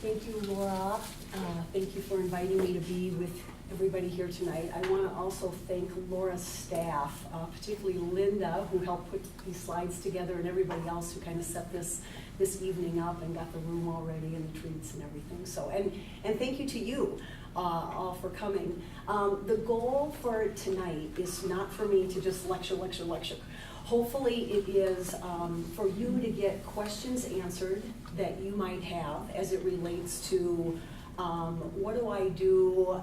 Thank you, Laura. Thank you for inviting me to be with everybody here tonight. I want to also thank Laura's staff, particularly Linda, who helped put these slides together, and everybody else who kind of set this evening up and got the room all ready and the treats and everything. So, and thank you to you all for coming. The goal for tonight is not for me to just lecture. Hopefully it is for you to get questions answered that you might have as it relates to what do I do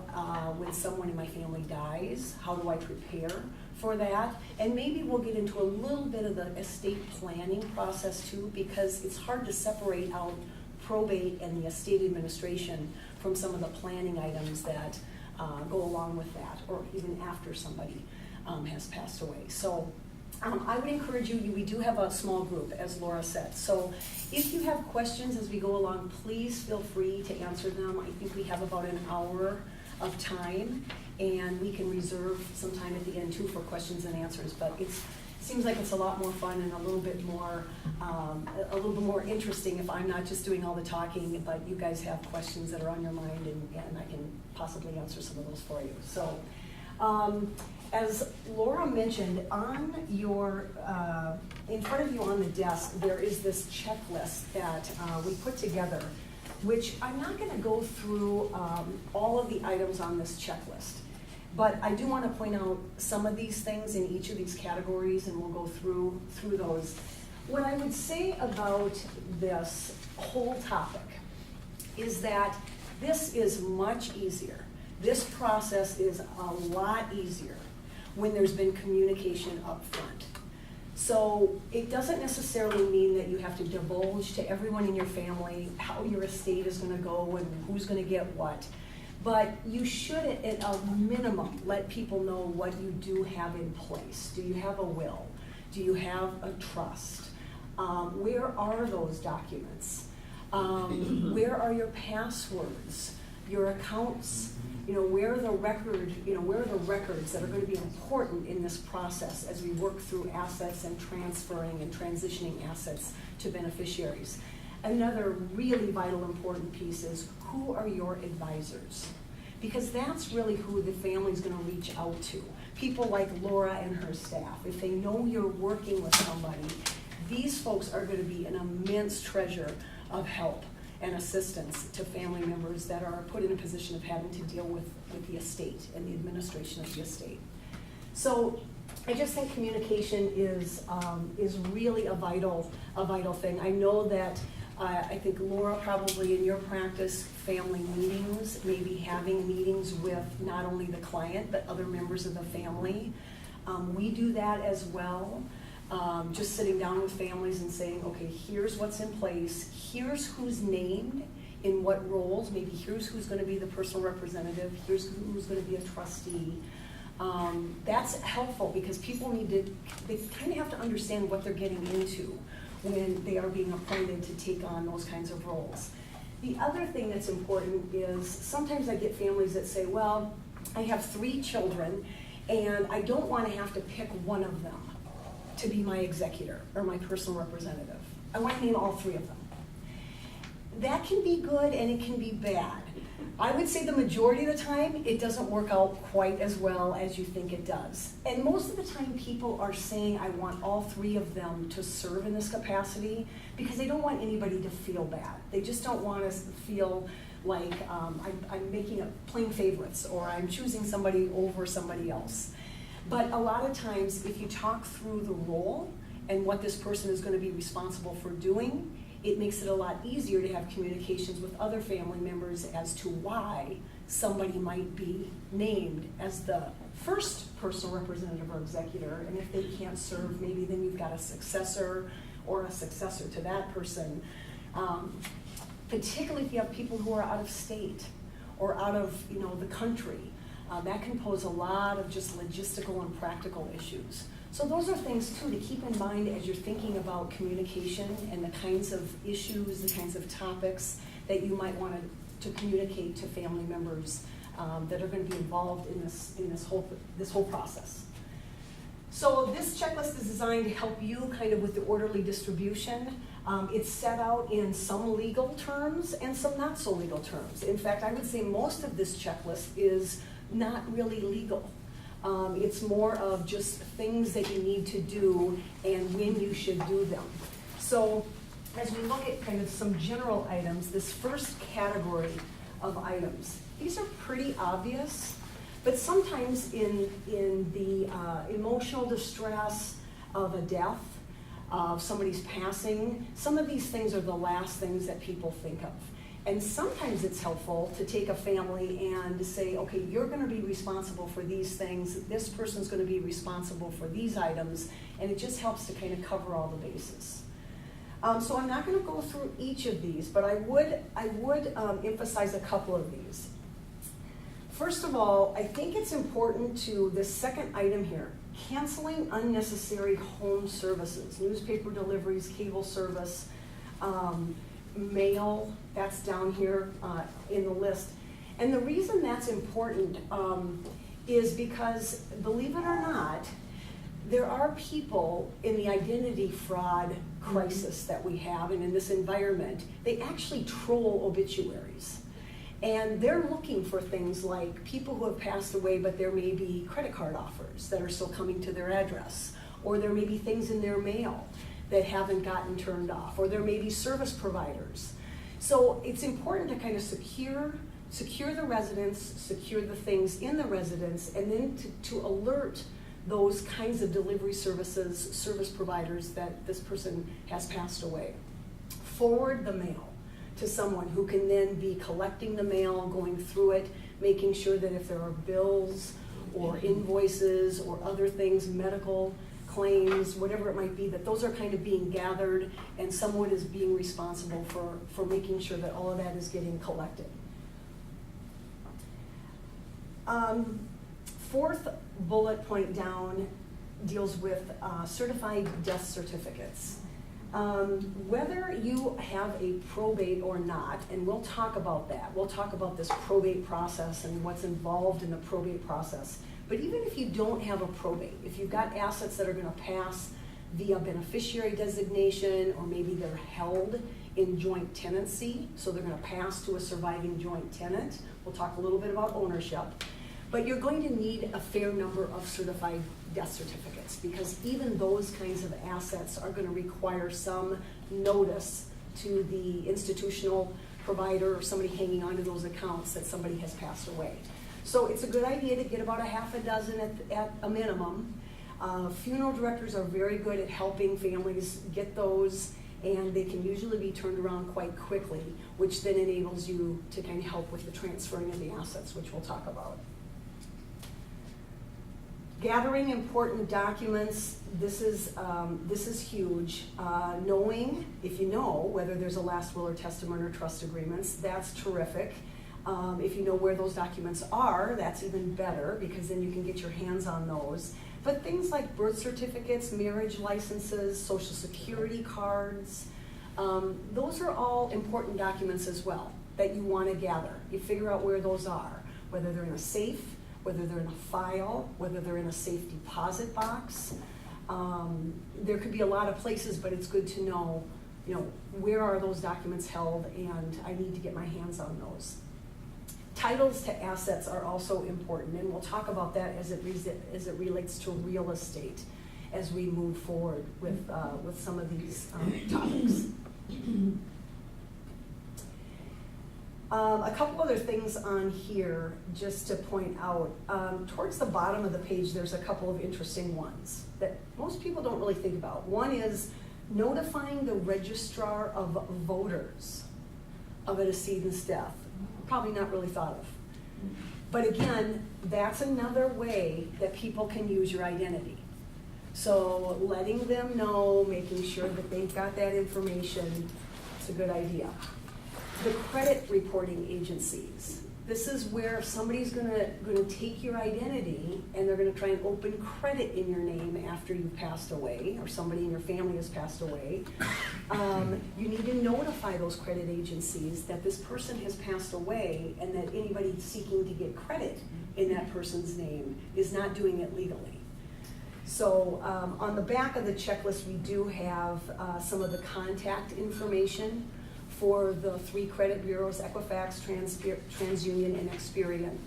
when someone in my family dies? How do I prepare for that? And maybe we'll get into a little bit of the estate planning process too, because it's hard to separate out probate and the estate administration from some of the planning items that go along with that, or even after somebody has passed away. So I would encourage you, we do have a small group, as Laura said. So if you have questions as we go along, please feel free to answer them. I think we have about an hour of time, and we can reserve some time at the end too for questions and answers. But it seems like it's a lot more fun and a little bit more interesting if I'm not just doing all the talking, but you guys have questions that are on your mind, and I can possibly answer some of those for you. So. As Laura mentioned, on your, in front of you on the desk, there is this checklist that we put together, which I'm not going to go through all of the items on this checklist, but I do want to point out some of these things in each of these categories, and we'll go through those. What I would say about this whole topic is that this is much easier. This process is a lot easier when there's been communication up front. So it doesn't necessarily mean that you have to divulge to everyone in your family how your estate is going to go and who's going to get what. But you should, at a minimum, let people know what you do have in place. Do you have a will? Do you have a trust? Where are those documents? Where are your passwords? Your accounts? Where are the records that are going to be important in this process as we work through assets and transferring and transitioning assets to beneficiaries? Another really vital important piece is, who are your advisors? Because that's really who the family's going to reach out to. People like Laura and her staff. If they know you're working with somebody, these folks are going to be an immense treasure of help and assistance to family members that are put in a position of having to deal with the estate and the administration of the estate. So I just think communication is really a vital thing. I know that I think Laura, probably in your practice, family meetings, maybe having meetings with not only the client but other members of the family. We do that as well. Just sitting down with families and saying, okay, here's what's in place, here's who's named in what roles, maybe here's who's going to be the personal representative, here's who's going to be a trustee. That's helpful because people they kind of have to understand what they're getting into when they are being appointed to take on those kinds of roles. The other thing that's important is sometimes I get families that say, well, I have 3 children and I don't want to have to pick one of them to be my executor or my personal representative. I want to name all 3 of them. That can be good and it can be bad. I would say the majority of the time, it doesn't work out quite as well as you think it does. And most of the time, people are saying, I want all 3 of them to serve in this capacity because they don't want anybody to feel bad. They just don't want us to feel like I'm making up playing favorites or I'm choosing somebody over somebody else. But a lot of times, if you talk through the role and what this person is going to be responsible for doing, it makes it a lot easier to have communications with other family members as to why somebody might be named as the first personal representative or executor, and if they can't serve, maybe then you've got a successor or a successor to that person. Particularly if you have people who are out of state or out of the country. That can pose a lot of just logistical and practical issues. So those are things too to keep in mind as you're thinking about communication and the kinds of issues, the kinds of topics that you might want to communicate to family members that are going to be involved in this whole process. So this checklist is designed to help you kind of with the orderly distribution. It's set out in some legal terms and some not so legal terms. In fact, I would say most of this checklist is not really legal. It's more of just things that you need to do and when you should do them. So as we look at kind of some general items, this first category of items, these are pretty obvious, but sometimes in the emotional distress of a death, of somebody's passing, some of these things are the last things that people think of. And sometimes it's helpful to take a family and say, okay, you're gonna be responsible for these things, this person's gonna be responsible for these items, and it just helps to kind of cover all the bases. So I'm not gonna go through each of these, but I would emphasize a couple of these. First of all, I think it's important to, this second item here, canceling unnecessary home services, newspaper deliveries, cable service, mail, that's down here in the list. And the reason that's important is because, believe it or not, there are people in the identity fraud crisis that we have and in this environment, they actually troll obituaries. And they're looking for things like people who have passed away, but there may be credit card offers that are still coming to their address, or there may be things in their mail that haven't gotten turned off, or there may be service providers. So it's important to kind of secure the residence, secure the things in the residence, and then to alert those kinds of delivery services, service providers that this person has passed away. Forward the mail to someone who can then be collecting the mail, going through it, making sure that if there are bills or invoices or other things, medical claims, whatever it might be, that those are kind of being gathered and someone is being responsible for making sure that all of that is getting collected. Fourth bullet point down deals with certified death certificates. Whether you have a probate or not, and we'll talk about that. We'll talk about this probate process and what's involved in the probate process. But even if you don't have a probate, if you've got assets that are going to pass via beneficiary designation, or maybe they're held in joint tenancy, so they're going to pass to a surviving joint tenant. We'll talk a little bit about ownership. But you're going to need a fair number of certified death certificates, because even those kinds of assets are going to require some notice to the institutional provider or somebody hanging onto those accounts that somebody has passed away. So it's a good idea to get about a half a dozen at a minimum. Funeral directors are very good at helping families get those, and they can usually be turned around quite quickly, which then enables you to kind of help with the transferring of the assets, which we'll talk about. Gathering important documents, this is huge. Knowing, if you know, whether there's a last will or testament or trust agreements, that's terrific. If you know where those documents are, that's even better, because then you can get your hands on those. But things like birth certificates, marriage licenses, social security cards, those are all important documents as well that you want to gather. You figure out where those are, whether they're in a safe, whether they're in a file, whether they're in a safe deposit box. There could be a lot of places, but it's good to know, where are those documents held, and I need to get my hands on those. Titles to assets are also important, and we'll talk about that as it relates to real estate as we move forward with some of these topics. A couple other things on here just to point out. Towards the bottom of the page, there's a couple of interesting ones that most people don't really think about. One is notifying the registrar of voters of a decedent's death. Probably not really thought of. But again, that's another way that people can use your identity. So letting them know, making sure that they've got that information, it's a good idea. The credit reporting agencies. This is where somebody's gonna take your identity and they're gonna try and open credit in your name after you've passed away, or somebody in your family has passed away. You need to notify those credit agencies that this person has passed away, and that anybody seeking to get credit in that person's name is not doing it legally. So on the back of the checklist, we do have some of the contact information for the 3 credit bureaus, Equifax, TransUnion, and Experian.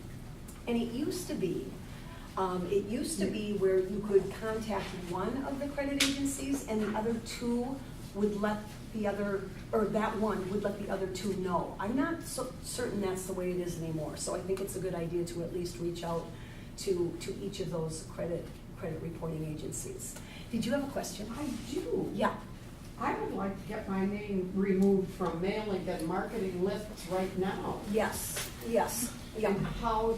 And it used to be where you could contact one of the credit agencies and the other 2 would let the other, or that one would let the other 2 know. I'm not so certain that's the way it is anymore, so I think it's a good idea to at least reach out to each of those credit reporting agencies. Did you have a question? I do. Yeah. I would like to get my name removed from mailing and marketing lists right now. Yes, yeah. And how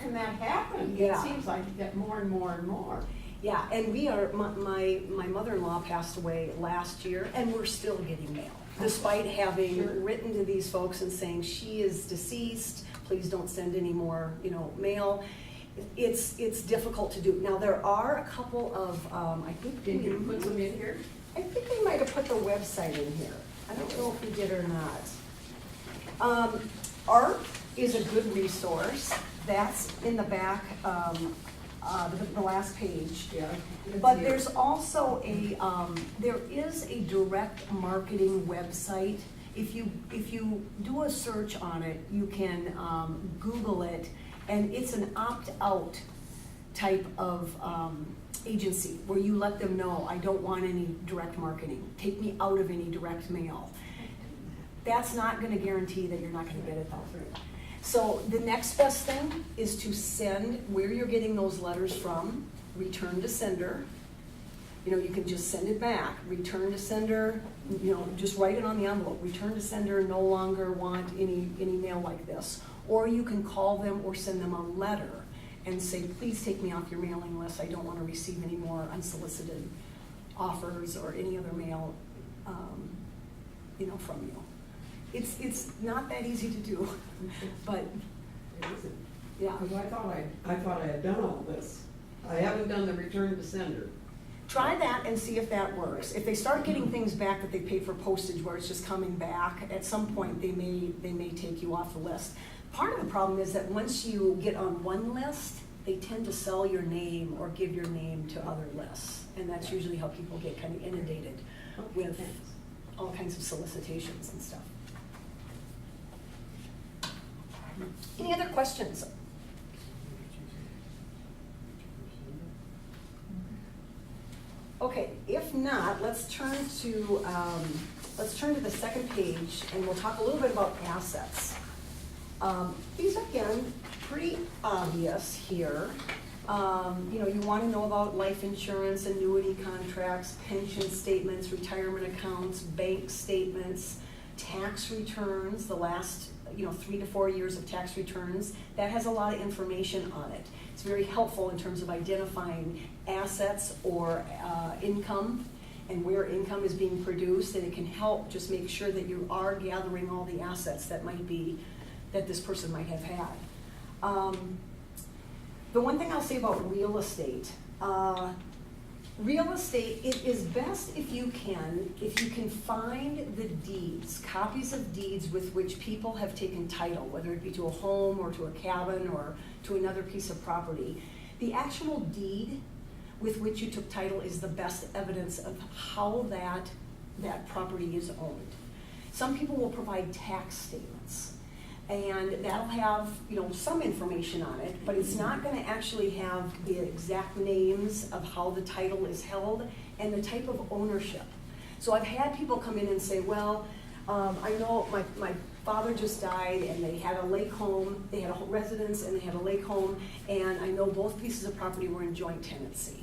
can that happen? Yeah. It seems like you get more and more and more. Yeah, and we are, my mother-in-law passed away last year, and we're still getting mail, despite having Sure. written to these folks and saying, she is deceased, please don't send any more, mail. It's difficult to do. Now, there are a couple of, I think. Did you put them in here? I think they might have put the website in here. I don't know if we did or not. ARP is a good resource. That's in the back, the last page. Yeah. But there's also there is a direct marketing website. If you do a search on it, you can Google it, and it's an opt-out type of agency where you let them know, I don't want any direct marketing. Take me out of any direct mail. That's not going to guarantee that you're not going to get it though. So the next best thing is to send where you're getting those letters from, return to sender. You can just send it back, return to sender, just write it on the envelope, return to sender, no longer want any mail like this. Or you can call them or send them a letter and say, please take me off your mailing list. I don't want to receive any more unsolicited offers or any other mail, from you. It's not that easy to do, but It isn't. yeah. Because I thought I had done all this. I haven't done the return to sender. Try that and see if that works. If they start getting things back that they paid for postage where it's just coming back, at some point they may take you off the list. Part of the problem is that once you get on one list, they tend to sell your name or give your name to other lists. And that's usually how people get kind of inundated with Thanks. all kinds of solicitations and stuff. Any other questions? Okay, if not, let's turn to the second page, and we'll talk a little bit about assets. These are, again, pretty obvious here. You want to know about life insurance, annuity contracts, pension statements, retirement accounts, bank statements, tax returns, the last 3 to 4 years of tax returns. That has a lot of information on it. It's very helpful in terms of identifying assets or income and where income is being produced, and it can help just make sure that you are gathering all the assets that this person might have had. The one thing I'll say about real estate, it is best if you can find the deeds, copies of deeds with which people have taken title, whether it be to a home or to a cabin or to another piece of property. The actual deed with which you took title is the best evidence of how that property is owned. Some people will provide tax statements, and that'll have some information on it, but it's not going to actually have the exact names of how the title is held and the type of ownership. So I've had people come in and say, well, I know my father just died and they had a lake home, they had a residence and they had a lake home, and I know both pieces of property were in joint tenancy.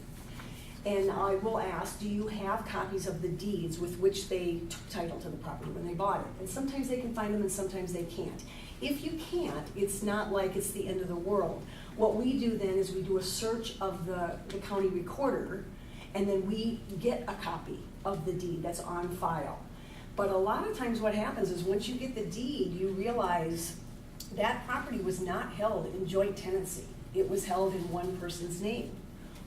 And I will ask, do you have copies of the deeds with which they took title to the property when they bought it? And sometimes they can find them and sometimes they can't. If you can't, it's not like it's the end of the world. What we do then is we do a search of the county recorder, and then we get a copy of the deed that's on file. But a lot of times what happens is once you get the deed, you realize that property was not held in joint tenancy. It was held in one person's name.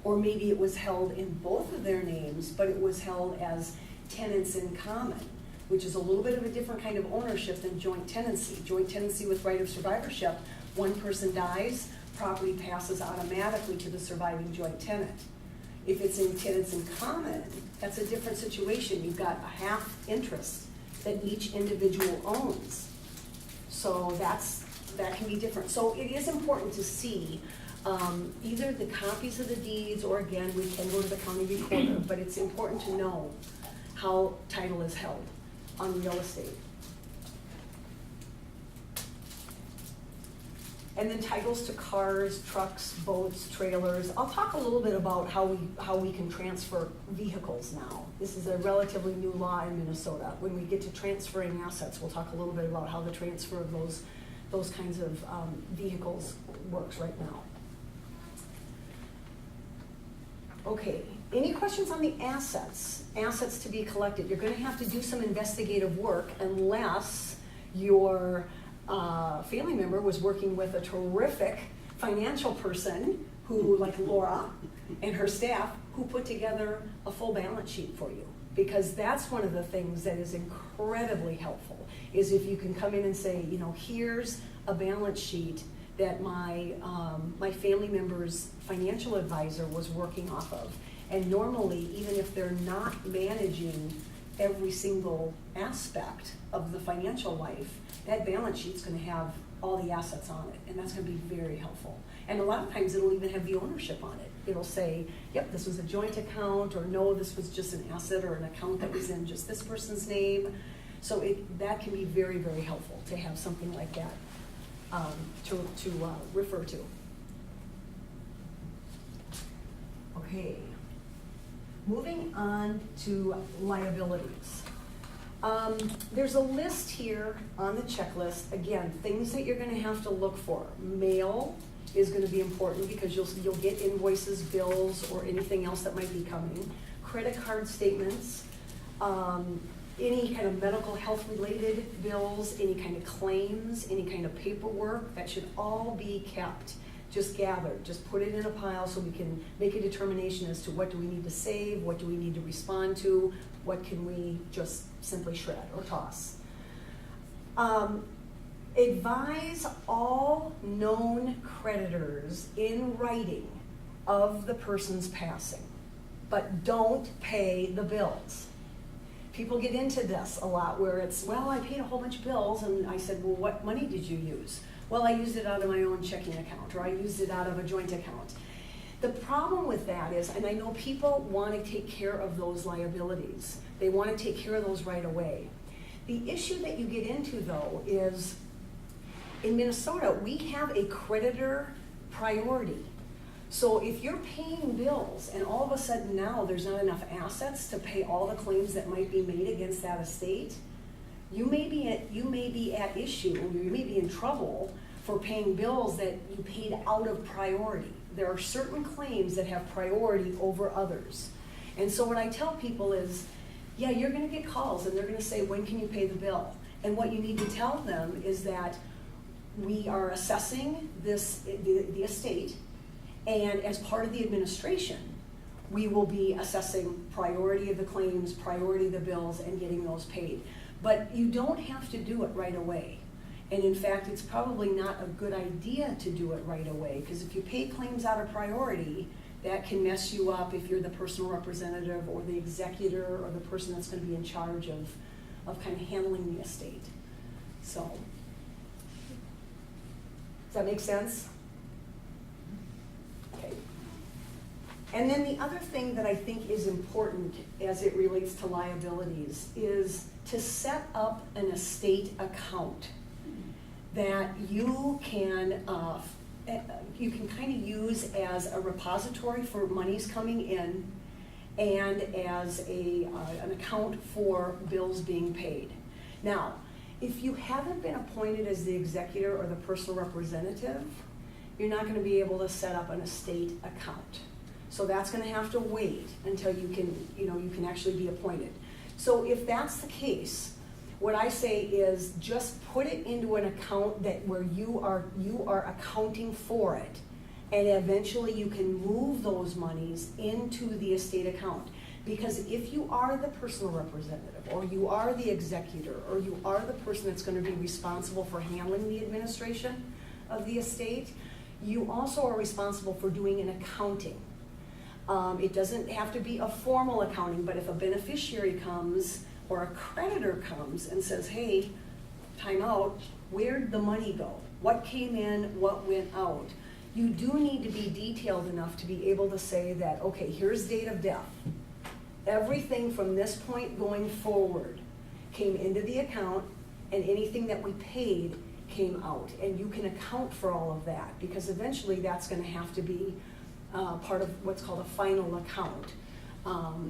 Or maybe it was held in both of their names, but it was held as tenants in common, which is a little bit of a different kind of ownership than joint tenancy. Joint tenancy with right of survivorship, one person dies, property passes automatically to the surviving joint tenant. If it's in tenants in common, that's a different situation. You've got a half interest that each individual owns. So that can be different. So it is important to see either the copies of the deeds, or again, we can go to the county recorder, but it's important to know how title is held on real estate. And then titles to cars, trucks, boats, trailers. I'll talk a little bit about how we can transfer vehicles now. This is a relatively new law in Minnesota. When we get to transferring assets, we'll talk a little bit about how the transfer of those kinds of vehicles works right now. Okay, any questions on the assets? Assets to be collected. You're gonna have to do some investigative work unless your family member was working with a terrific financial person who, like Laura and her staff, who put together a full balance sheet for you. Because that's one of the things that is incredibly helpful, is if you can come in and say, you know, here's a balance sheet that my family member's financial advisor was working off of. And normally, even if they're not managing every single aspect of the financial life, that balance sheet's gonna have all the assets on it, and that's gonna be very helpful. And a lot of times it'll even have the ownership on it. It'll say, yep, this was a joint account, or no, this was just an asset or an account that was in just this person's name. So that can be very, very helpful to have something like that to refer to. Okay, moving on to liabilities. There's a list here on the checklist. Again, things that you're going to have to look for. Mail is going to be important because you'll get invoices, bills, or anything else that might be coming. Credit card statements, any kind of medical health related bills, any kind of claims, any kind of paperwork, that should all be kept, just gathered. Just put it in a pile so we can make a determination as to what do we need to save, what do we need to respond to, what can we just simply shred or toss. Advise all known creditors in writing of the person's passing, but don't pay the bills. People get into this a lot where it's, well, I paid a whole bunch of bills, and I said, well, what money did you use? Well, I used it out of my own checking account, or I used it out of a joint account. The problem with that is, and I know people want to take care of those liabilities. They want to take care of those right away. The issue that you get into, though, is in Minnesota, we have a creditor priority. So if you're paying bills and all of a sudden now there's not enough assets to pay all the claims that might be made against that estate, you may be at issue, or you may be in trouble for paying bills that you paid out of priority. There are certain claims that have priority over others. And so what I tell people is, yeah, you're gonna get calls and they're gonna say, when can you pay the bill? And what you need to tell them is that we are assessing the estate, and as part of the administration, we will be assessing priority of the claims, priority of the bills, and getting those paid. But you don't have to do it right away. And in fact, it's probably not a good idea to do it right away, because if you pay claims out of priority, that can mess you up if you're the personal representative or the executor or the person that's going to be in charge of kind of handling the estate. So, does that make sense? Okay. And then the other thing that I think is important as it relates to liabilities is to set up an estate account that you can kind of use as a repository for monies coming in, and as an account for bills being paid. Now, if you haven't been appointed as the executor or the personal representative, you're not going to be able to set up an estate account. So that's going to have to wait until you can actually be appointed. So if that's the case, what I say is just put it into an account where you are accounting for it, and eventually you can move those monies into the estate account. Because if you are the personal representative, or you are the executor, or you are the person that's going to be responsible for handling the administration of the estate, you also are responsible for doing an accounting. It doesn't have to be a formal accounting, but if a beneficiary comes or a creditor comes and says, hey, time out, where'd the money go? What came in, what went out? You do need to be detailed enough to be able to say that, okay, here's date of death. Everything from this point going forward came into the account, and anything that we paid came out. And you can account for all of that, because eventually that's gonna have to be part of what's called a final account,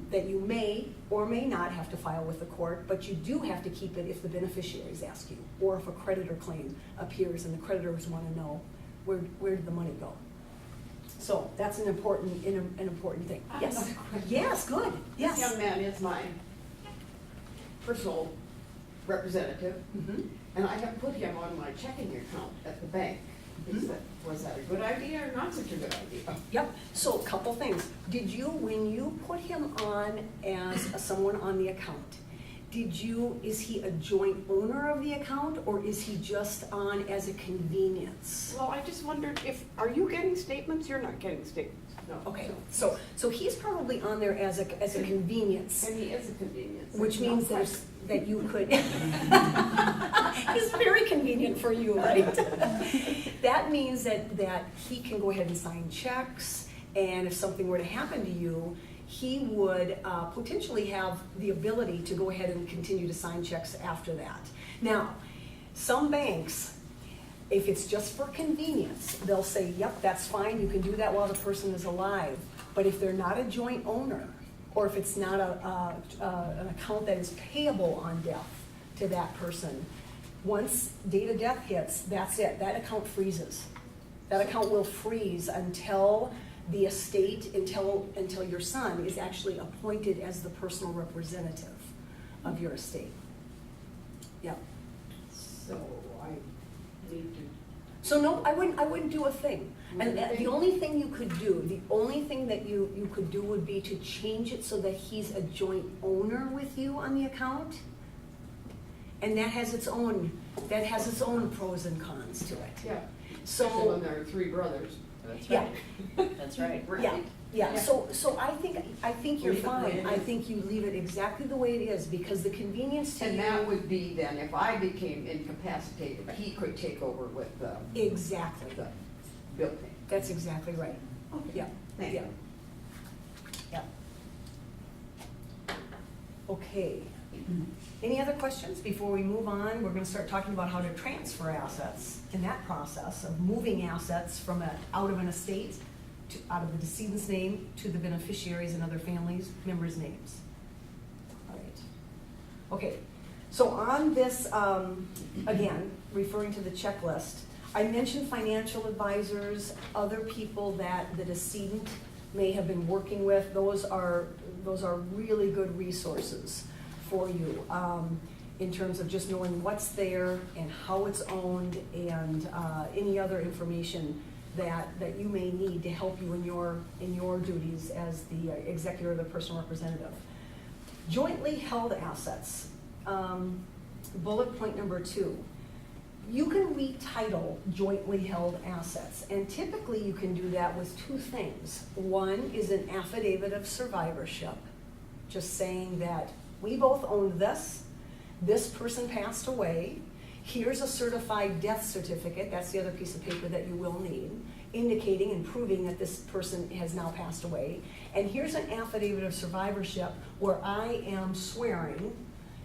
that you may or may not have to file with the court, but you do have to keep it if the beneficiaries ask you, or if a creditor claim appears and the creditors wanna know where did the money go. So that's an important thing. I have Yes. another question. Yes, good, yes. This young man is my personal representative, Mhm. and I have put him on my checking account at the bank. Was that a good idea or not such a good idea? Yep, so a couple things. When you put him on as someone on the account, is he a joint owner of the account, or is he just on as a convenience? Well, I just wondered are you getting statements? You're not getting statements. No. Okay, so he's probably on there as a convenience, And he is a convenience. which No means question. that you could. He's very convenient for you, right? That means that he can go ahead and sign checks, and if something were to happen to you, he would potentially have the ability to go ahead and continue to sign checks after that. Now, some banks, if it's just for convenience, they'll say, yep, that's fine, you can do that while the person is alive. But if they're not a joint owner, or if it's not an account that is payable on death to that person, once date of death hits, that's it, that account freezes. That account will freeze until the estate, until your son is actually appointed as the personal representative of your estate. Yeah. So I need to. So no, I wouldn't do a thing. And Wouldn't the you? only thing you could do, the only thing that you could do would be to change it so that he's a joint owner with you on the account. And that has its own pros and cons to it. Yeah. Especially So, when there are three brothers. That's yeah, right. That's right. yeah, yeah, Yeah. so I think you're Leave it the way fine. it I is. think you leave it exactly the way it is, because the convenience to you. And that would be then, if I became incapacitated, he could take over with the Exactly, bill payment. that's exactly right. Okay. Yeah, Thank yeah, you. yeah. Okay. Any other questions before we move on? We're gonna start talking about how to transfer assets in that process of moving assets from out of an estate, out of the decedent's name to the beneficiaries and other families, members' names. All right. Okay, so on this, again, referring to the checklist, I mentioned financial advisors, other people that the decedent may have been working with. Those are really good resources for you, in terms of just knowing what's there and how it's owned, and any other information that you may need to help you in your duties as the executor or the personal representative. Jointly held assets, bullet point number 2. You can retitle jointly held assets, and typically you can do that with 2 things. One is an affidavit of survivorship, just saying that we both owned this person passed away, here's a certified death certificate, that's the other piece of paper that you will need, indicating and proving that this person has now passed away, and here's an affidavit of survivorship where I am swearing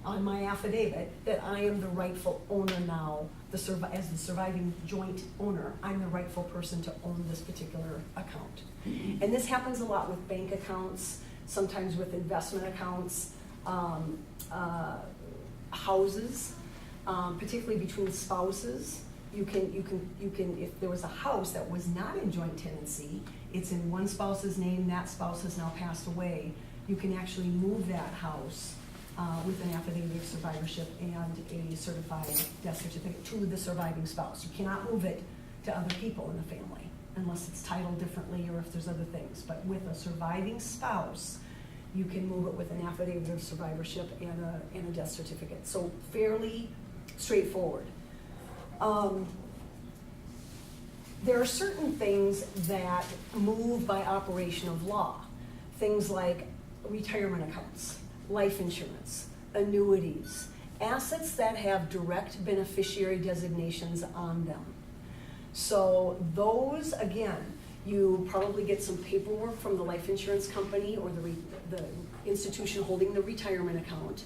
on my affidavit that I am the rightful owner now, as the surviving joint owner, I'm the rightful person to own this particular account. And this happens a lot with bank accounts, sometimes with investment accounts, houses, particularly between spouses. You can, if there was a house that was not in joint tenancy, it's in one spouse's name, that spouse has now passed away, you can actually move that house with an affidavit of survivorship and a certified death certificate to the surviving spouse. You cannot move it to other people in the family unless it's titled differently or if there's other things. But with a surviving spouse, you can move it with an affidavit of survivorship and a death certificate. So fairly straightforward. There are certain things that move by operation of law. things like retirement accounts, life insurance, annuities, assets that have direct beneficiary designations on them. So those, again, you probably get some paperwork from the life insurance company or the institution holding the retirement account.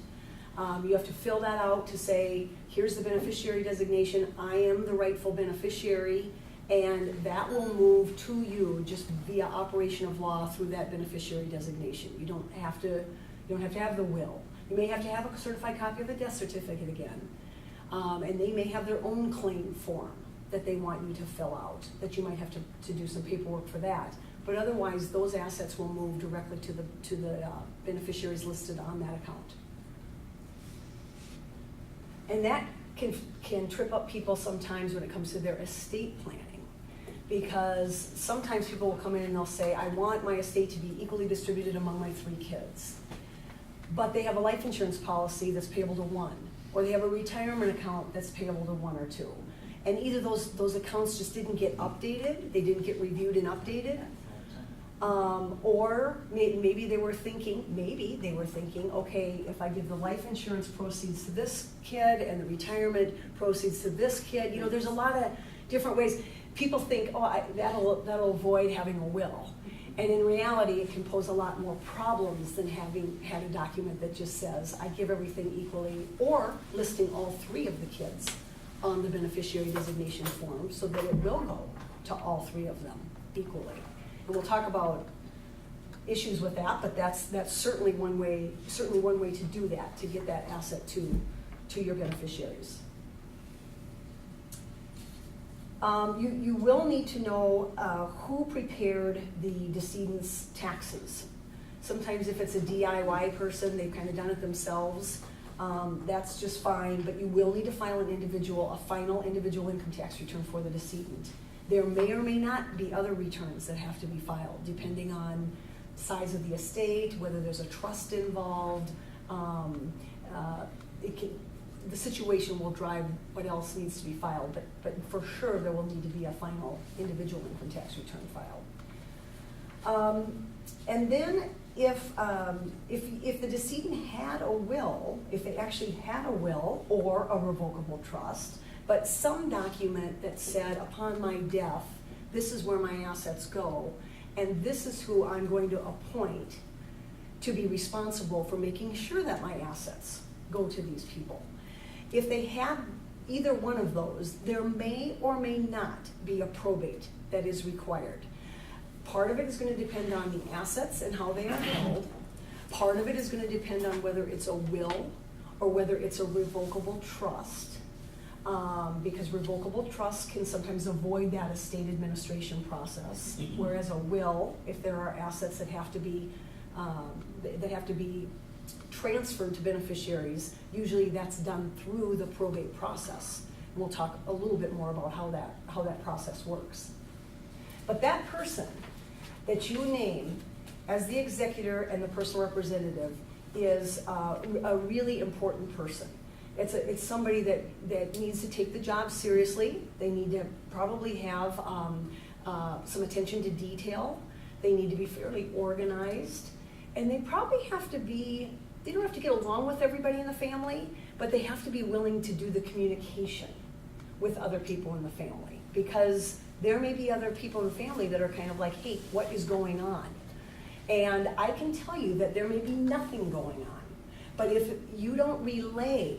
You have to fill that out to say, here's the beneficiary designation, I am the rightful beneficiary, and that will move to you just via operation of law through that beneficiary designation. You don't have to have the will. You may have to have a certified copy of the death certificate again. And they may have their own claim form that they want you to fill out, that you might have to do some paperwork for that. But otherwise, those assets will move directly to the beneficiaries listed on that account. And that can trip up people sometimes when it comes to their estate planning. Because sometimes people will come in and they'll say, I want my estate to be equally distributed among my 3 kids. But they have a life insurance policy that's payable to 1, or they have a retirement account that's payable to 1 or 2. And either those accounts just didn't get updated, they didn't get reviewed and updated, or maybe they were thinking, okay, if I give the life insurance proceeds to this kid and the retirement proceeds to this kid, you know, there's a lot of different ways. People think, oh, that'll avoid having a will. And in reality, it can pose a lot more problems than having had a document that just says, I give everything equally, or listing all 3 of the kids on the beneficiary designation form so that it will go to all 3 of them equally. And we'll talk about issues with that, but that's certainly one way to do that, to get that asset to your beneficiaries. You will need to know who prepared the decedent's taxes. Sometimes if it's a DIY person, they've kind of done it themselves, that's just fine, but you will need to file a final individual income tax return for the decedent. There may or may not be other returns that have to be filed, depending on size of the estate, whether there's a trust involved. The situation will drive what else needs to be filed, but for sure there will need to be a final individual income tax return filed. And then if the decedent had a will, if they actually had a will or a revocable trust, but some document that said, upon my death, this is where my assets go, and this is who I'm going to appoint to be responsible for making sure that my assets go to these people. If they have either one of those, there may or may not be a probate that is required. Part of it is going to depend on the assets and how they are held. Part of it is going to depend on whether it's a will or whether it's a revocable trust. Because revocable trusts can sometimes avoid that estate administration process, whereas a will, if there are assets that have to be transferred to beneficiaries, usually that's done through the probate process. And we'll talk a little bit more about how that process works. But that person that you name as the executor and the personal representative is a really important person. It's somebody that needs to take the job seriously. They need to probably have some attention to detail. They need to be fairly organized. And they probably have to be, they don't have to get along with everybody in the family, but they have to be willing to do the communication with other people in the family. Because there may be other people in the family that are kind of like, hey, what is going on? And I can tell you that there may be nothing going on. But if you don't relay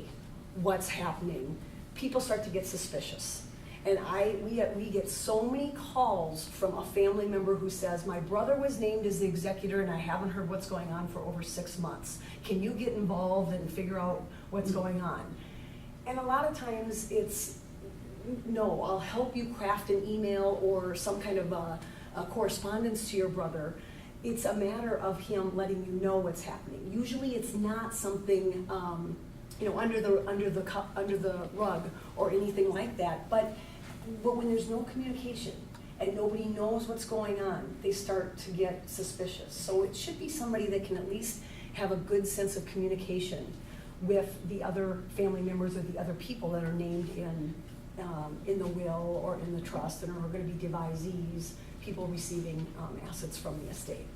what's happening, people start to get suspicious. And we get so many calls from a family member who says, my brother was named as the executor and I haven't heard what's going on for over 6 months. Can you get involved and figure out what's going on? And a lot of times it's, no, I'll help you craft an email or some kind of a correspondence to your brother. It's a matter of him letting you know what's happening. Usually it's not something under the rug or anything like that. But when there's no communication and nobody knows what's going on, they start to get suspicious. So it should be somebody that can at least have a good sense of communication with the other family members or the other people that are named in the will or in the trust and are going to be devisees, people receiving assets from the estate.